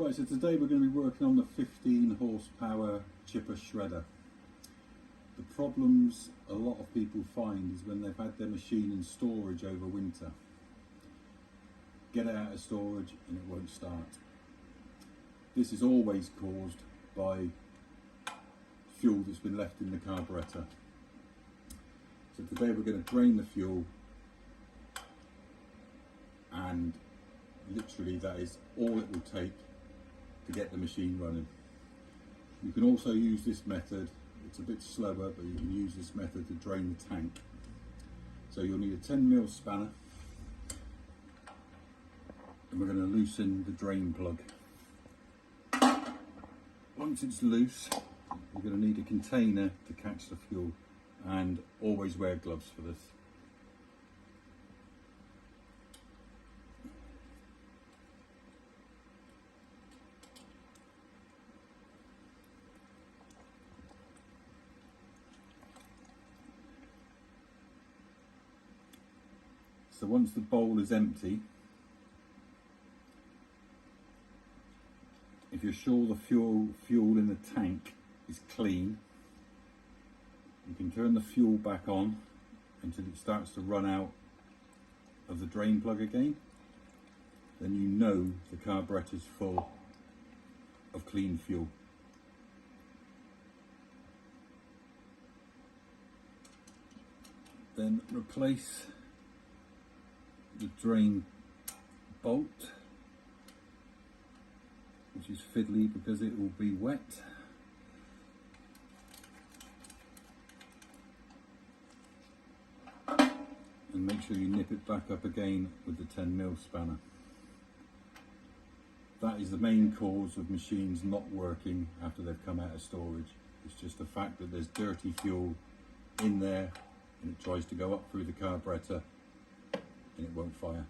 Right, so today we're going to be working on the 15 horsepower chipper shredder. The problems a lot of people find is when they've had their machine in storage over winter. Get it out of storage and it won't start. This is always caused by fuel that's been left in the carburetor. So today we're going to drain the fuel, and literally that is all it will take to get the machine running. You can also use this method. It's a bit slower, but you can use this method to drain the tank. So you'll need a 10mm spanner, and we're going to loosen the drain plug. Once it's loose, you're going to need a container to catch the fuel, and always wear gloves for this. So once the bowl is empty, if you're sure the fuel in the tank is clean, you can turn the fuel back on until it starts to run out of the drain plug again. Then you know the carburetor is full of clean fuel. Then replace the drain bolt, which is fiddly because it will be wet. And make sure you nip it back up again with the 10mm spanner. That is the main cause of machines not working after they've come out of storage. It's just the fact that there's dirty fuel in there and it tries to go up through the carburetor and it won't fire.